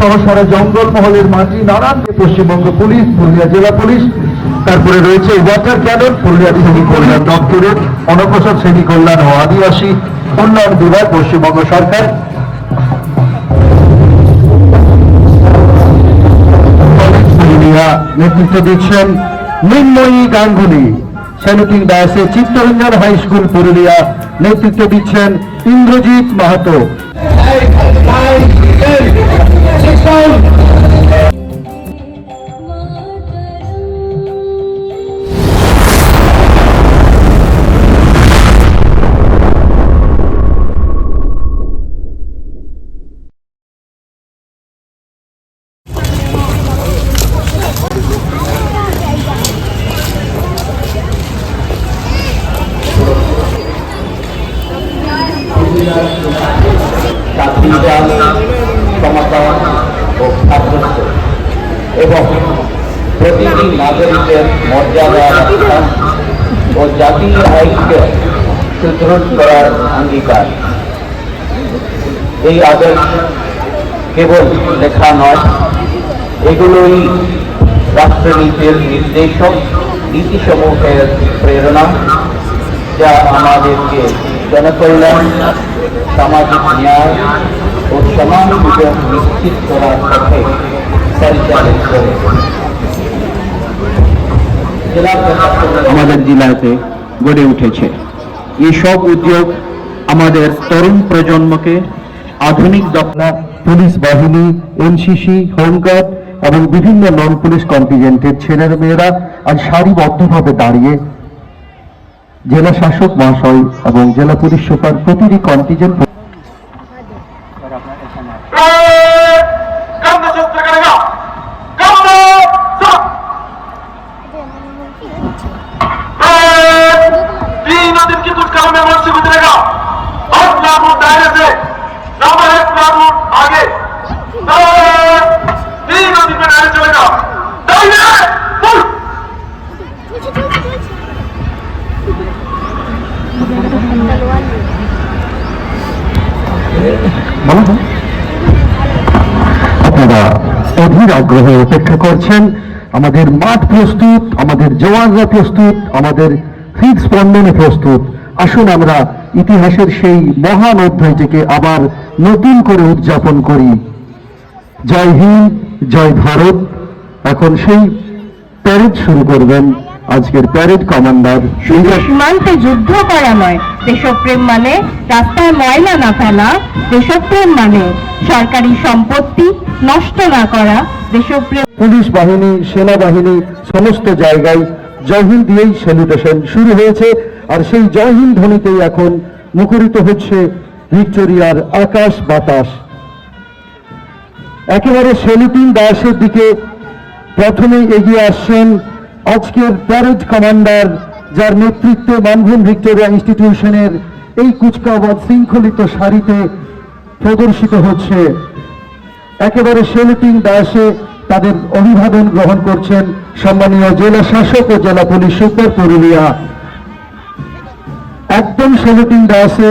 সারা জঙ্গলমহলের মাটি নানান পশ্চিমবঙ্গ পুলিশ, পুরুলিয়া জেলা পুলিশ, তারপরে রয়েছে ওয়াটার ক্যানন, পুরুলিয়া শ্রেণী কল্যাণ দপ্তরের অনগ্রসর শ্রেণী কল্যাণ ও আদিবাসী উন্নয়ন বিভাগ, পশ্চিমবঙ্গ সরকার। পুরুলিয়া নেতৃত্ব দিচ্ছেন মৃন্ময়ী গাঙ্গুলি। স্যালুটিং ডায়াসে চিত্তরঞ্জন হাই স্কুল পুরুলিয়া নেতৃত্ব দিচ্ছেন ইন্দ্রজিৎ মাহাতো। সমাধান ও সাদৃশ্য এবং প্রতিটি নাগরিকের মর্যাদা রক্ষা ও জাতীয় ঐক্যকে সুদৃঢ় করার অঙ্গীকার। এই আদর্শ কেবল লেখা নয়, এগুলোই রাষ্ট্রনীতির নির্দেশক নীতিসমূহের প্রেরণা, যা আমাদেরকে জনকল্যাণ, সামাজিক ন্যায় ও সমান সুযোগ নিশ্চিত করার পথে পরিচালিত করে। আমাদের জেলাতে গড়ে উঠেছে। এই সব উদ্যোগ আমাদের তরুণ প্রজন্মকে আধুনিক পুলিশ বাহিনী, এনসিসি, হোমগার্ড এবং বিভিন্ন নন পুলিশ কন্টিজেন্টের ছেলের মেয়েরা আজ সারিবদ্ধভাবে দাঁড়িয়ে জেলা শাসক মহাশয় এবং জেলা পুলিশ সুপার প্রতিটি কন্টিজেন্ট আপনারা অধীর আগ্রহে অপেক্ষা করছেন। আমাদের মাঠ প্রস্তুত, আমাদের জওয়ানরা প্রস্তুত, আমাদের হৃদস্পন্দনে প্রস্তুত। আসুন আমরা ইতিহাসের সেই মহান অধ্যায়টিকে আবার নতুন করে উদযাপন করি। জয় হিন্দ, জয় ভারত। এখন সেই প্যারেড শুরু করবেন আজকের প্যারেড কমান্ডার। সীমান্তে যুদ্ধ করা নয়, দেশপ্রেম মানে রাস্তায় ময়লা না ফেলা, দেশপ্রেম মানে সরকারি সম্পত্তি নষ্ট না করা, দেশপ্রেম। পুলিশ বাহিনী, সেনাবাহিনী সমস্ত জায়গায় জয় হিন্দ দিয়েই সেলিব্রেশন শুরু হয়েছে। আর সেই জয় হিন্দ ধ্বনিতেই এখন মুখরিত হচ্ছে ভিক্টোরিয়ার আকাশ বাতাস। একেবারে সেলুটিং ডায়াসের দিকে প্রথমেই এগিয়ে আসছেন আজকের প্যারেড কমান্ডার, যার নেতৃত্বে মানভূম ভিক্টোরিয়া ইনস্টিটিউশনের এই কুচকাওয়াজ শৃঙ্খলিত সারিতে প্রদর্শিত হচ্ছে। একেবারে সেলুটিং ডায়াসে তাদের অভিবাদন গ্রহণ করছেন সম্মানীয় জেলা শাসক ও জেলা পুলিশ সুপার পুরুলিয়া। একদম সেলুটিং ডায়াসে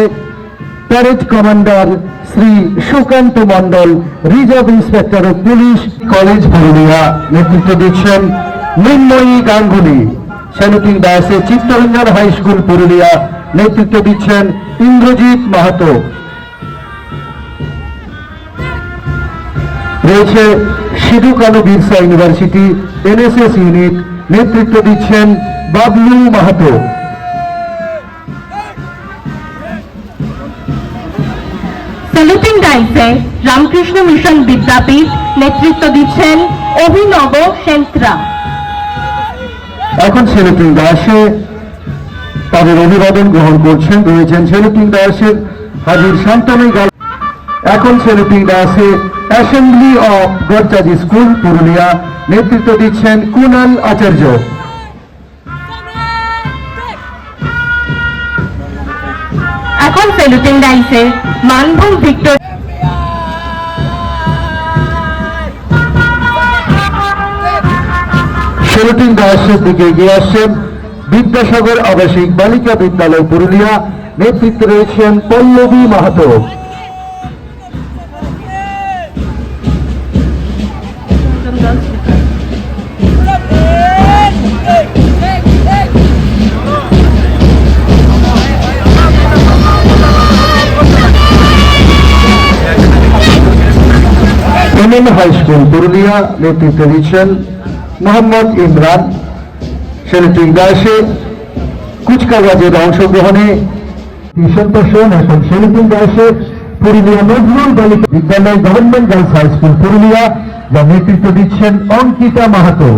parade commander Shri Sukanta Mondal, reserve inspector of police college Purulia নেতৃত্ব দিচ্ছেন মৃন্ময়ী গাঙ্গুলি। সেলুটিং ডায়াসে চিত্তরঞ্জন হাই স্কুল পুরুলিয়া নেতৃত্ব দিচ্ছেন ইন্দ্রজিৎ মাহাতো। রয়েছে Sidhu Kanu Birsa university NSS unit, নেতৃত্ব দিচ্ছেন বাবলু মাহাতো। সেলুটিং ডায়াসে রামকৃষ্ণ মিশন বিদ্যাপীঠ, নেতৃত্ব দিচ্ছেন অভিনব সেন্ত্রা। এখন সেলুটিং ডায়াসে তাদের অভিবাদন গ্রহণ করছেন রয়েছেন সেলুটিং ডায়াসের হাজির শান্তনু গাল। এখন সেলুটিং ডায়াসে assembly of Garchaji school Purulia, নেতৃত্ব দিচ্ছেন কুনাল আচার্য। এখন সেলুটিং ডায়াসে মানভূম ভিক্টোরিয়া সেলুটিং ডায়াসের দিকে এগিয়ে আসছেন বিদ্যাসাগর আবাসিক বালিকা বিদ্যালয় পুরুলিয়া, নেতৃত্বে রয়েছেন Pallabi Mahato. MN high school Purulia নেতৃত্ব দিচ্ছেন মোহাম্মদ ইমরান। সেলিব্রিং দাসে কুচকাওয়াজের অংশগ্রহণে সন্তোষন এবং সেলিব্রিং দাসে পুরুলিয়া নজরুল বালিকা বিদ্যালয় government girls high school Purulia, যার নেতৃত্ব দিচ্ছেন অঙ্কিতা মাহাতো।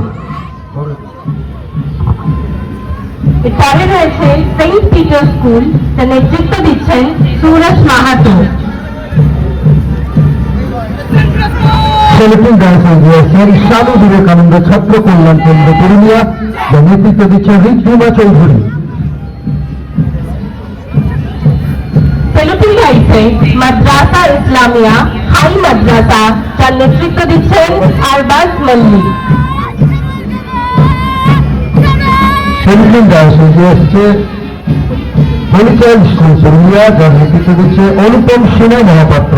এরপরে রয়েছে সেন্ট পিটার স্কুল, যার নেতৃত্ব দিচ্ছেন সুরজ মাহাতো। সেলিব্রিং দাস দিয়েছেন স্বামী বিবেকানন্দ ছাত্র কল্যাণ কেন্দ্র পুরুলিয়া, যার নেতৃত্ব দিচ্ছেন ঋদ্ধিমা চৌধুরী। সেলুটিং গাইছে মাদ্রাসা ইসলামিয়া হাই মাদ্রাসা, যার নেতৃত্ব দিচ্ছেন আরবাজ মল্লিক। সেলিব্রিং দাস এসছে হলিচাইল স্কুল পুরুলিয়া, যার নেতৃত্ব দিচ্ছে অনুপম সেনা মহাপাত্র।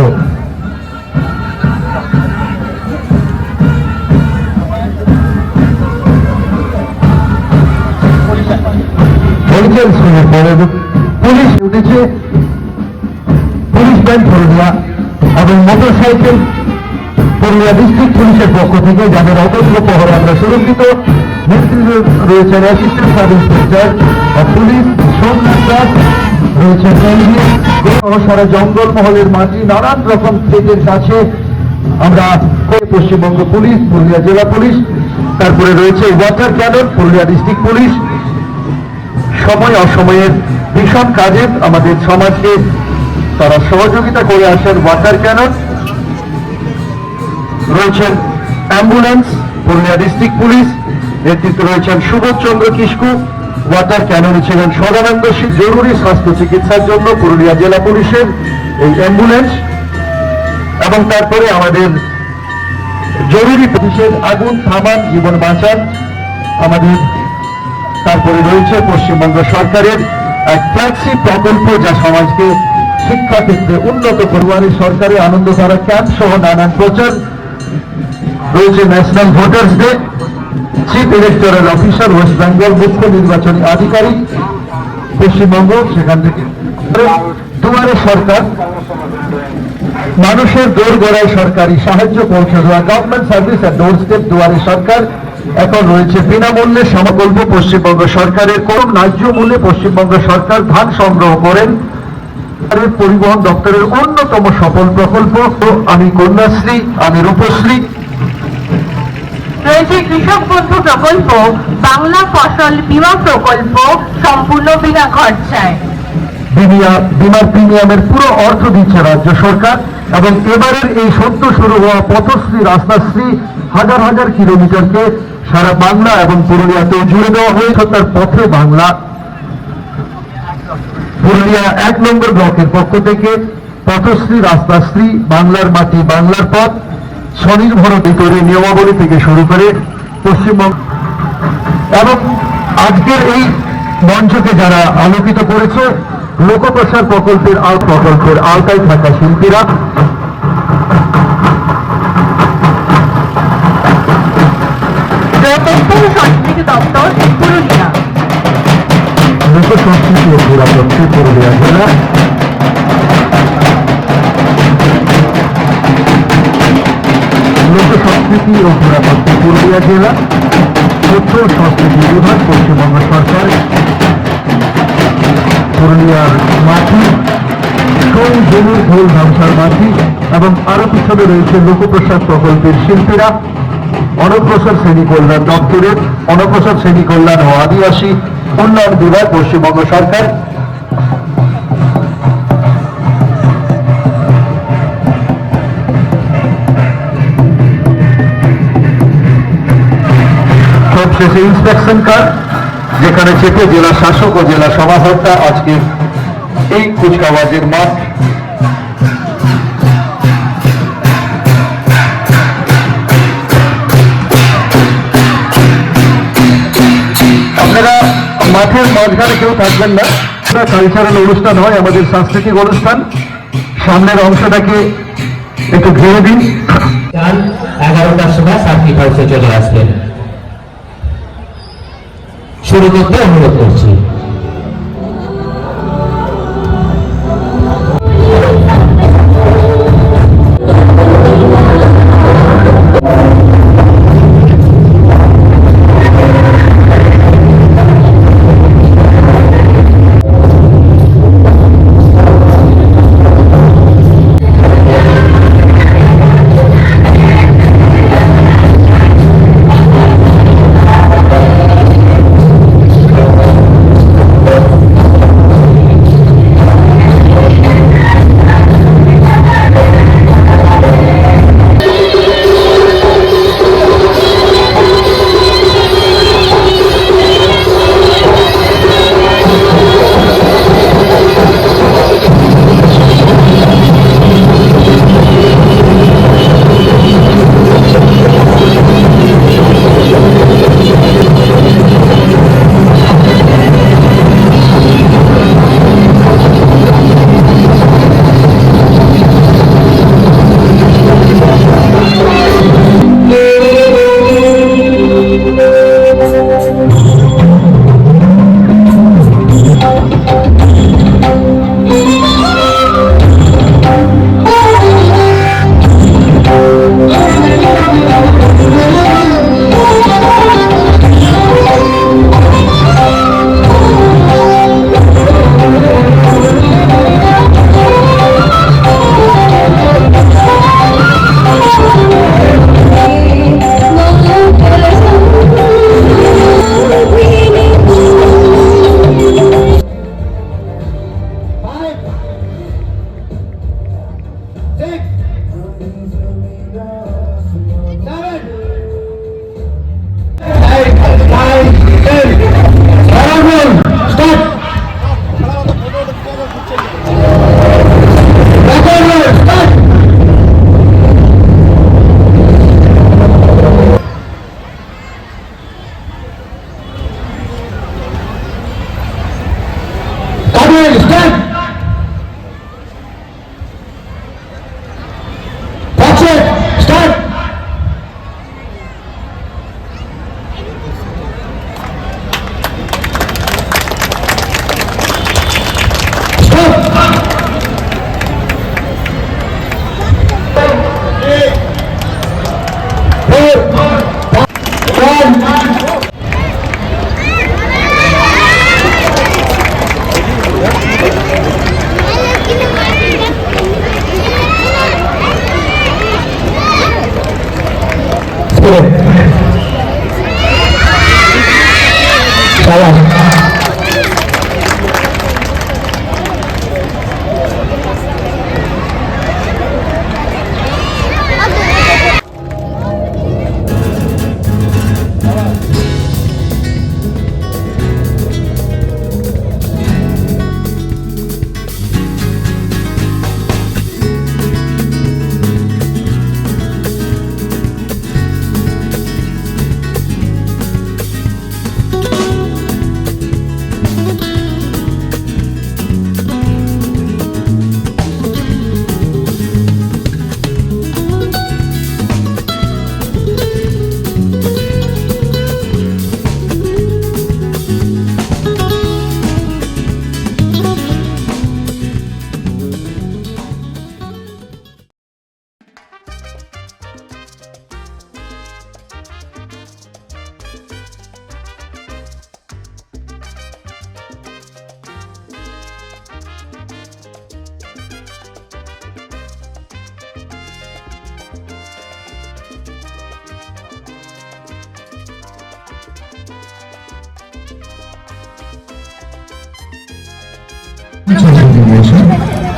হলিচাইল স্কুলের পরে পুলিশ উঠেছে পুলিশ ব্যান্ড পুরুলিয়া এবং মোটরসাইকেল পুরুলিয়া ডিস্ট্রিক্ট পুলিশের পক্ষ থেকে, যাদের অতন্ত্র প্রহরে আমরা সুরক্ষিত। নেতৃত্বে রয়েছেন assistant sub inspector police Somnath Das, রয়েছেন সারা জঙ্গল মহলের মাটি নানান রকম ক্ষেতের কাছে আমরা পশ্চিমবঙ্গ পুলিশ, পুরুলিয়া জেলা পুলিশ, তারপরে রয়েছে water Canon Purulia district police. সময় অসময়ের ভীষণ কাজে আমাদের সমাজকে তারা সহযোগিতা করে আসেন। ওয়াটার ক্যানন রয়েছেন অ্যাম্বুলেন্স পুরুলিয়া ডিস্ট্রিক্ট পুলিশ, নেতৃত্বে রয়েছেন সুবোধ চন্দ্র কিস্কু। ওয়াটার ক্যাননে ছিলেন সদানন্দ সিং। জরুরি স্বাস্থ্য চিকিৎসার জন্য পুরুলিয়া জেলা পুলিশের এই অ্যাম্বুলেন্স, এবং তারপরে আমাদের জরুরি পুলিশের আগুন থামান জীবন বাঁচান আমাদের। তারপরে রয়েছে পশ্চিমবঙ্গ সরকারের এক ফ্ল্যাগশিপ প্রকল্প, যা সমাজকে শিক্ষা ক্ষেত্রে উন্নত করবারে সরকারের আনন্দধারা ক্যাম্প সহ নানান প্রচার রয়েছে। National voters day, chief electoral officer West Bengal, মুখ্য নির্বাচনী আধিকারিক পশ্চিমবঙ্গ, সেখান থেকে দুয়ারে সরকার, মানুষের দোরগোড়ায় সরকারি সাহায্য পৌঁছে দেওয়া, গভর্নমেন্ট সার্ভিস এট ডোর স্টেপ দুয়ারে সরকার। এখন রয়েছে বিনামূল্যে সমকল্প পশ্চিমবঙ্গ সরকারের কম ন্যায্য মূল্যে পশ্চিমবঙ্গ সরকার ধান সংগ্রহ করেন। পরিবহন দপ্তরের অন্যতম সফল প্রকল্প আমি কন্যাশ্রী, আমি রূপশ্রী। রয়েছে কৃষক বন্ধু প্রকল্প, বাংলা ফসল বীমা প্রকল্প সম্পূর্ণ বিনা খরচায়। বিমার প্রিমিয়ামের পুরো অর্থ দিচ্ছে রাজ্য সরকার, এবং এবারের এই সদ্য শুরু হওয়া পথশ্রী রাস্তাশ্রী হাজার হাজার কিলোমিটারকে সারা বাংলা এবং পুরুলিয়াতেও জুড়ে দেওয়া হয়েছে। তার পথে বাংলা পুরুলিয়া ১ নম্বর ব্লকের পক্ষ থেকে পথশ্রী রাস্তাশ্রী, বাংলার মাটি বাংলার পথ, স্বনির্ভর ভিতরে নিয়মাবলী থেকে শুরু করে পশ্চিমবঙ্গ, এবং আজকের এই মঞ্চকে যারা আলোকিত করেছে লোকপ্রসার প্রকল্পের আওতায় থাকা শিল্পীরা। সংস্কৃতি দপ্তর পুরুলিয়া, লোক সংস্কৃতি ও পুরাতত্ত্ব পুরুলিয়া জেলা, লোক সংস্কৃতি ও পুরাতত্ত্ব পুরুলিয়া জেলা, তথ্য ও সংস্কৃতি বিভাগ পশ্চিমবঙ্গ সরকার, পুরুলিয়ার মাটি সোল জমির ঢোল ধামসার মাটি, এবং আরো পিছনে রয়েছে লোকপ্রসাদ প্রকল্পের শিল্পীরা। অনগ্রসর শ্রেণী কল্যাণ দপ্তরের অনগ্রসর শ্রেণী কল্যাণ ও আদিবাসী উন্নয়ন বিভাগ পশ্চিমবঙ্গ সরকার। সবশেষে ইন্সপেকশন কার্ড, যেখানে চেপে জেলা শাসক ও জেলা সমাহর্তা আজকে এই কুচকাওয়াজের মাঠ। আপনারা মাঠের মাঝখানে কেউ থাকবেন না, কালচারাল অনুষ্ঠান হয়, আমাদের সাংস্কৃতিক অনুষ্ঠান। সামনের অংশটাকে একটু ঘিরে দিন। 11টার সময় সার্কিট হাউসে চলে আসবেন। শুরু করতে অনুরোধ করছি।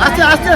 আস্তে আস্তে